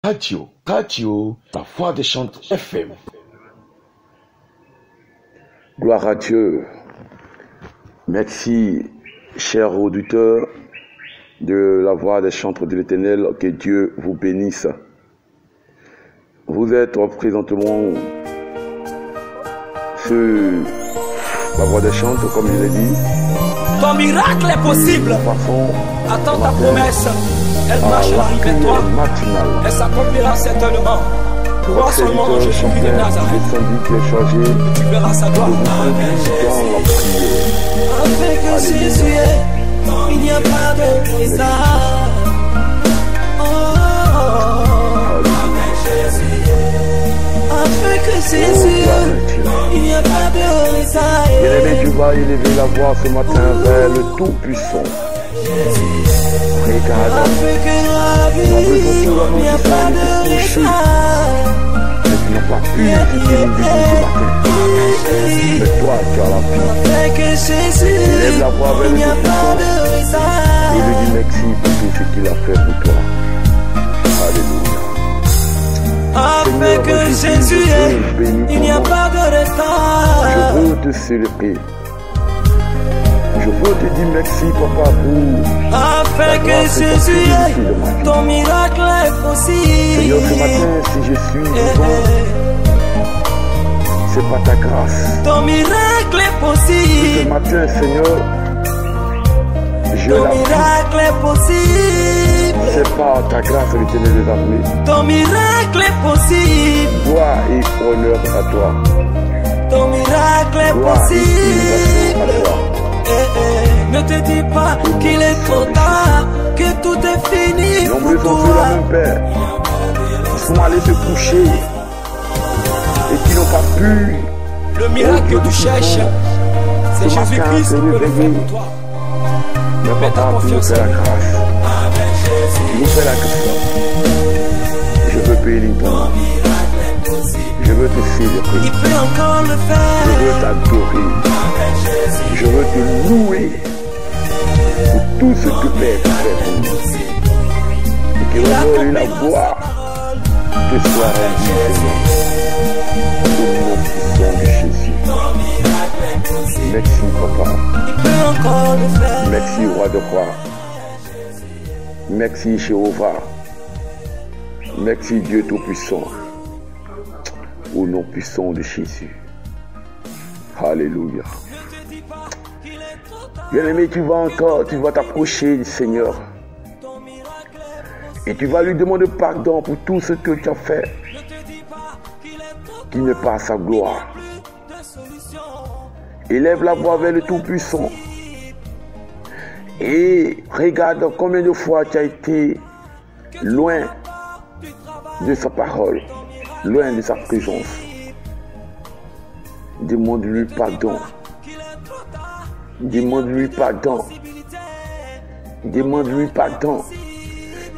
Radio, la voix des chantes FM. Gloire à Dieu. Merci, chers auditeurs de la voix des chantres de l'Éternel, que Dieu vous bénisse. Vous êtes présentement sur la voix des chantres, comme je l'ai dit. Ton miracle est possible. Attends ta promesse. Elle marche à l'arrivée de toi. Elle s'accomplira certainement. Crois seulement en Jésus-Christ de Nazareth. Tu verras sa gloire. Avec Jésus, il n'y a pas de risque. Avec Jésus, il n'y a pas de risque. Bien-aimé, tu vas élever la voix ce matin vers le Tout-Puissant. Regarde, avec la vie, il n'y a pas de risque. Mais tu n'as pas pu utiliser ce matin. Mais toi, tu as la vie. Avec Jésus, Lève la voix vers il le n'y a pas Tout-Puissant de risque. et lui dis merci pour tout ce qu'il a fait pour toi. Alléluia. Avec Jésus, il n'y a pas de retard. Je veux te célébrer. Je veux te dire merci, papa, pour Avec Jésus, ton miracle est possible. Seigneur, ce matin, si je suis vivant, c'est pas ta grâce. Ton miracle est Ce possible. matin, Seigneur, je Ton la prie. miracle est possible. C'est pas ta grâce, l'Éternel des armées. Ton miracle est possible. Gloire et honneur à toi. Ton miracle est Gloire et possible. innovation à toi. Ne te dis pas qu'il est trop tard, que tout est fini Nombreux pour sont ceux-là, toi. mon Père, qui sont allés se coucher et qui n'ont pas pu. Le miracle que tu cherches, c'est Ce matin, Jésus-Christ se qui peut le faire réveiller. pour toi. Mais Mets ta papa, tu nous confiance fais en la lui. grâce. Tu nous fais la grâce. Je veux payer ton nom. Je veux te célébrer. Il peut encore le Je faire. veux t'adorer. Je veux te louer pour tout ce que Père t'a fait pour nous. Et que l'honneur et la gloire te soient rendus, Seigneur. Au nom puissant de Jésus. Merci, papa. Il peut encore le faire. Merci, roi de roi. Merci, Jéhovah. Merci, Dieu Tout-Puissant. Au nom puissant de Jésus. Alléluia. Bien-aimé, tu vas t'approcher du Seigneur. Et tu vas lui demander pardon pour tout ce que tu as fait, qui n'est pas sa gloire. Élève la voix vers le Tout-Puissant. Et regarde combien de fois tu as été loin de sa parole, loin de sa présence. Demande-lui pardon. Demande-lui pardon. Demande-lui pardon.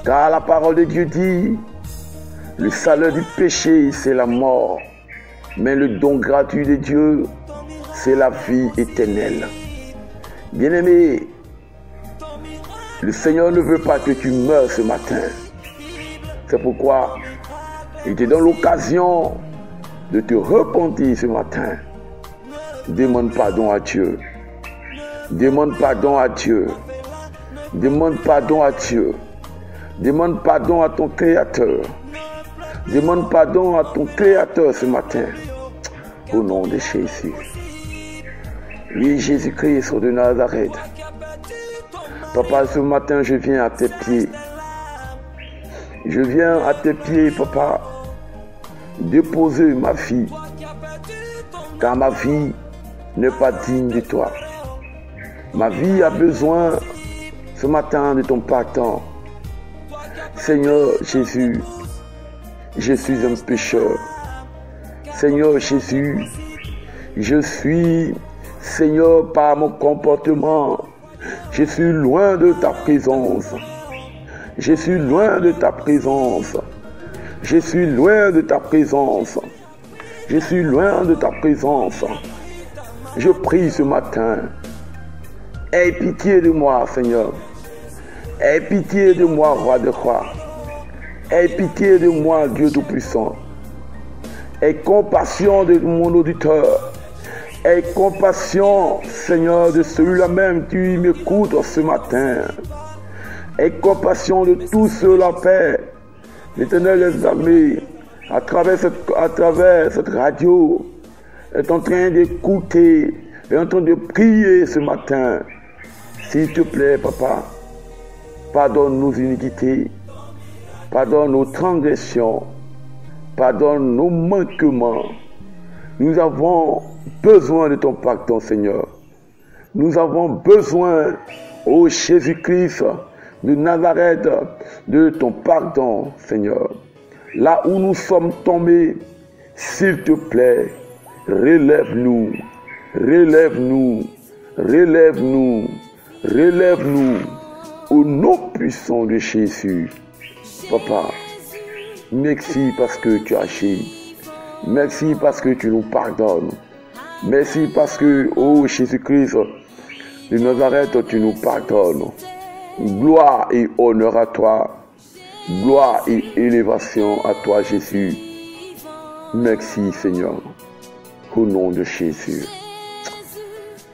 Car la parole de Dieu dit, le salaire du péché, c'est la mort. Mais le don gratuit de Dieu, c'est la vie éternelle. Bien-aimé, le Seigneur ne veut pas que tu meurs ce matin. C'est pourquoi il te donne l'occasion de te repentir ce matin. Demande pardon à Dieu. Demande pardon à Dieu. Demande pardon à Dieu. Demande pardon à ton Créateur. Demande pardon à ton Créateur ce matin. Au nom de Jésus. Oui, Jésus-Christ de Nazareth. Papa, ce matin, je viens à tes pieds. Je viens à tes pieds, papa, déposer ma vie. Car ma vie n'est pas digne de toi. Ma vie a besoin ce matin de ton pardon. Seigneur Jésus, je suis un pécheur. Seigneur Jésus, je suis, Seigneur, par mon comportement, je suis loin de ta présence. Je suis loin de ta présence. Je suis loin de ta présence. Je suis loin de ta présence. Je prie ce matin. Aie pitié de moi, Seigneur. Aie pitié de moi, roi de roi. Aie pitié de moi, Dieu Tout-Puissant. Aie compassion de mon auditeur. Aie compassion, Seigneur, de celui-là même qui m'écoute ce matin. Aie compassion de tous ceux-là, Père, l'Éternel des armées, à travers cette radio, est en train d'écouter, est en train de prier ce matin. S'il te plaît, Papa, pardonne nos iniquités, pardonne nos transgressions, pardonne nos manquements. Nous avons besoin de ton pardon, Seigneur. Nous avons besoin, ô Jésus-Christ de Nazareth, de ton pardon, Seigneur. Là où nous sommes tombés, s'il te plaît, relève-nous, relève-nous, relève-nous, relève-nous au nom puissant de Jésus. Papa, merci parce que tu agis. Merci parce que tu nous pardonnes. Merci parce que, oh Jésus-Christ de Nazareth, tu nous pardonnes. Gloire et honneur à toi. Gloire et élévation à toi, Jésus. Merci, Seigneur. Au nom de Jésus.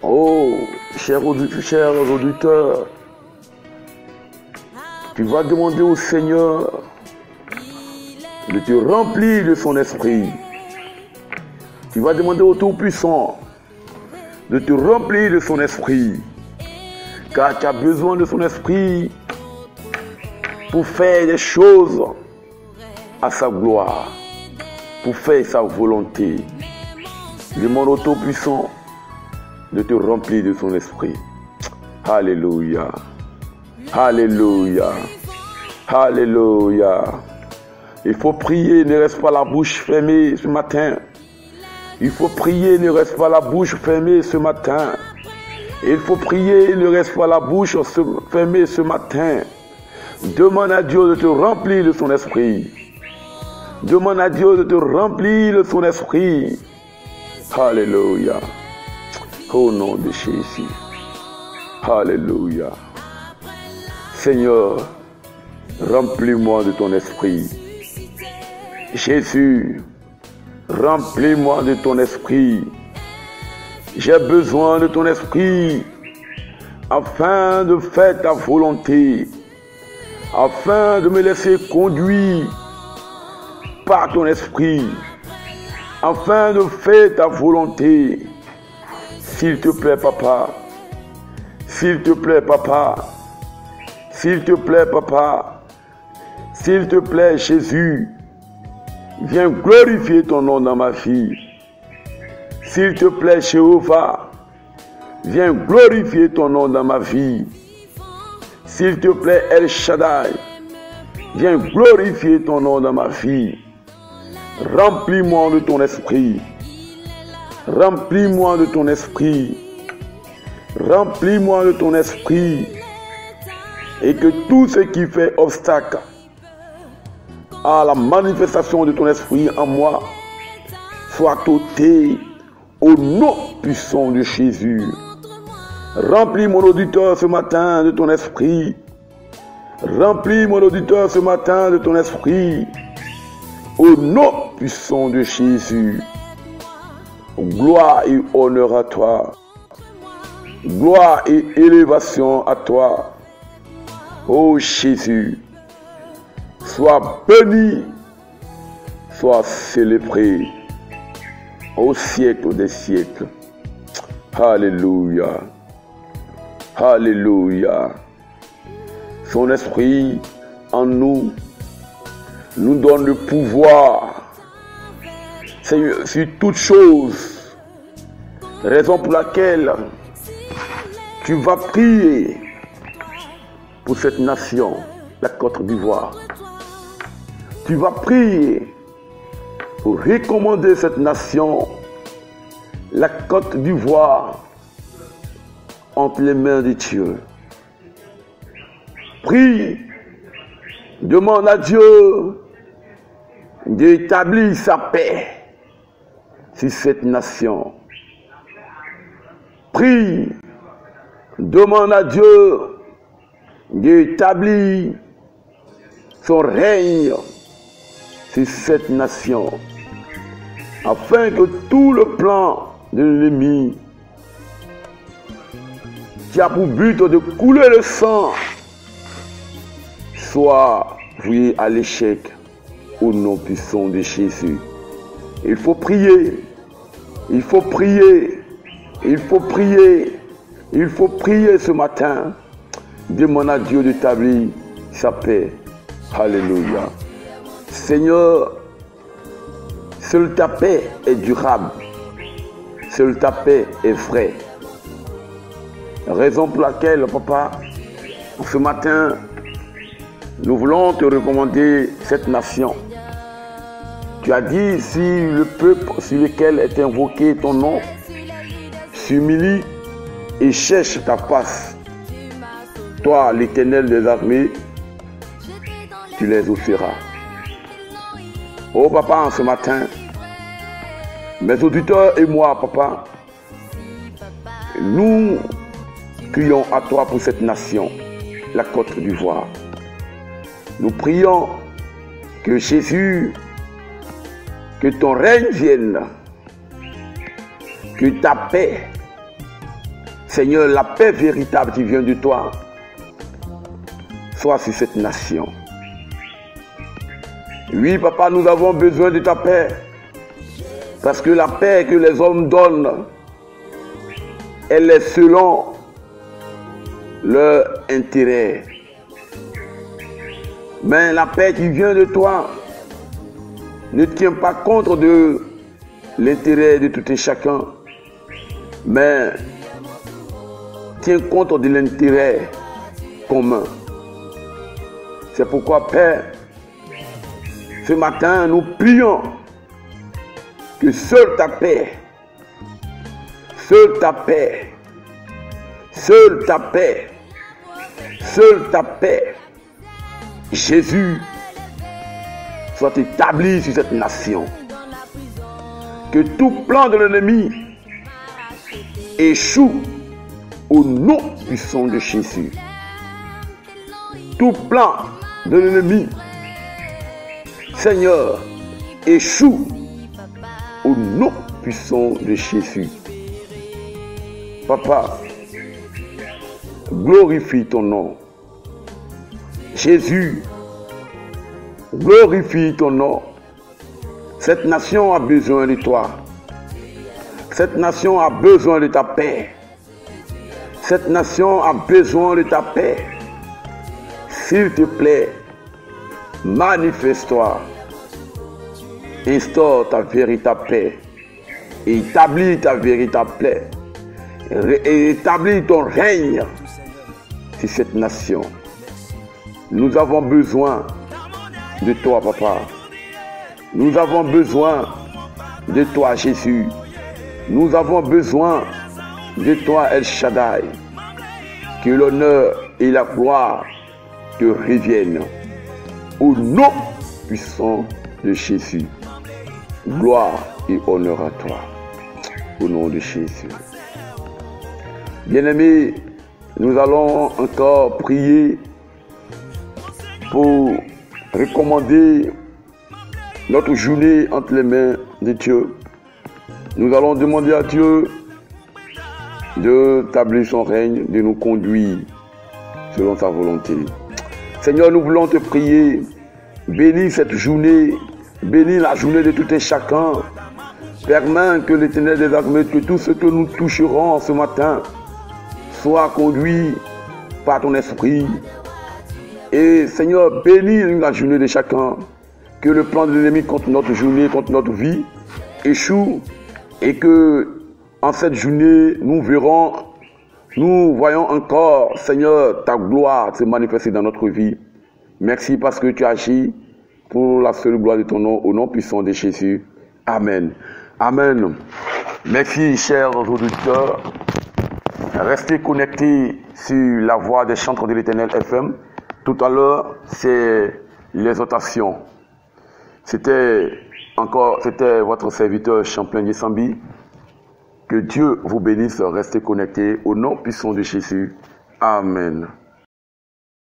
Oh, chers auditeurs, tu vas demander au Seigneur de te remplir de son esprit. Tu vas demander au Tout-Puissant de te remplir de son esprit. Car tu as besoin de son esprit pour faire des choses à sa gloire, pour faire sa volonté. Demande au Tout-Puissant de te remplir de son esprit. Alléluia. Alléluia. Alléluia. Il faut prier, ne reste pas la bouche fermée ce matin. Il faut prier, ne reste pas la bouche fermée ce matin. Il faut prier, ne reste pas la bouche fermée ce matin. Demande à Dieu de te remplir de son esprit. Demande à Dieu de te remplir de son esprit. Alléluia. Au nom de Jésus. Alléluia. Seigneur, remplis-moi de ton esprit. Jésus, remplis-moi de ton esprit. J'ai besoin de ton esprit afin de faire ta volonté, afin de me laisser conduire par ton esprit, afin de faire ta volonté. S'il te plaît, Papa, s'il te plaît, Papa, s'il te plaît, Papa, s'il te plaît, Jésus, viens glorifier ton nom dans ma vie. S'il te plaît, Jéhovah, viens glorifier ton nom dans ma vie. S'il te plaît, El Shaddai, viens glorifier ton nom dans ma vie. Remplis-moi de ton esprit. Remplis-moi de ton esprit. Remplis-moi de ton esprit. Et que tout ce qui fait obstacle à la manifestation de ton esprit en moi soit ôté au nom puissant de Jésus. Remplis mon auditeur ce matin de ton esprit. Remplis mon auditeur ce matin de ton esprit. Au nom puissant de Jésus. Gloire et honneur à toi. Gloire et élévation à toi. Ô Jésus, sois béni, sois célébré au siècle des siècles. Alléluia. Alléluia. Son esprit en nous donne le pouvoir sur toute chose. Raison pour laquelle tu vas prier pour cette nation, la Côte d'Ivoire. Tu vas prier pour recommander cette nation, la Côte d'Ivoire, entre les mains de Dieu. Prie, demande à Dieu d'établir sa paix sur cette nation. Prie, demande à Dieu d'établir son règne sur cette nation, afin que tout le plan de l'ennemi qui a pour but de couler le sang soit voué à l'échec au nom puissant de Jésus. Il faut prier, il faut prier, il faut prier, il faut prier ce matin. Demande à Dieu d'établir sa paix. Alléluia. Seigneur, seule ta paix est durable. Seule ta paix est vraie. Raison pour laquelle, papa, ce matin, nous voulons te recommander cette nation. Tu as dit, si le peuple sur lequel est invoqué ton nom s'humilie et cherche ta face, toi, l'Éternel des armées, tu les exauceras. Oh papa, ce matin, mes auditeurs et moi, papa, nous crions à toi pour cette nation, la Côte d'Ivoire. Nous prions que Jésus, que ton règne vienne, que ta paix, Seigneur, la paix véritable qui vient de toi, soit sur cette nation. Oui, papa, nous avons besoin de ta paix, parce que la paix que les hommes donnent, elle est selon leur intérêt. Mais la paix qui vient de toi ne tient pas compte de l'intérêt de tout et chacun, mais tient compte de l'intérêt commun. C'est pourquoi, Père, ce matin, nous prions que seule ta paix, seule ta paix, seule ta paix, seule ta paix, Jésus, soit établi sur cette nation. Que tout plan de l'ennemi échoue au nom puissant de Jésus. Tout plan de l'ennemi, Seigneur, échoue au nom puissant de Jésus. Papa, glorifie ton nom. Jésus, glorifie ton nom. Cette nation a besoin de toi. Cette nation a besoin de ta paix. Cette nation a besoin de ta paix. S'il te plaît, manifeste-toi. Instaure ta véritable paix. Établis ta véritable paix. Établis ton règne sur cette nation. Nous avons besoin de toi, papa. Nous avons besoin de toi, Jésus. Nous avons besoin de toi, El Shaddai. Que l'honneur et la gloire te reviennent. Au nom puissant de Jésus. Gloire et honneur à toi. Au nom de Jésus. Bien-aimés, nous allons encore prier pour recommander notre journée entre les mains de Dieu. Nous allons demander à Dieu d'établir son règne, de nous conduire selon sa volonté. Seigneur, nous voulons te prier, bénis cette journée, bénis la journée de tout et chacun. Permets que l'Éternel des armées, que tout ce que nous toucherons ce matin soit conduit par ton esprit. Et Seigneur, bénis la journée de chacun. Que le plan de l'ennemi contre notre journée, contre notre vie, échoue. Et que en cette journée, nous voyons encore, Seigneur, ta gloire se manifester dans notre vie. Merci parce que tu agis pour la seule gloire de ton nom, au nom puissant de Jésus. Amen. Amen. Merci, chers auditeurs. Restez connectés sur la voix des chantres de l'Éternel FM. Tout à l'heure, c'est l'exhortation. C'était votre serviteur Champlain Yessambi. Que Dieu vous bénisse. Restez connectés au nom puissant de Jésus. Amen.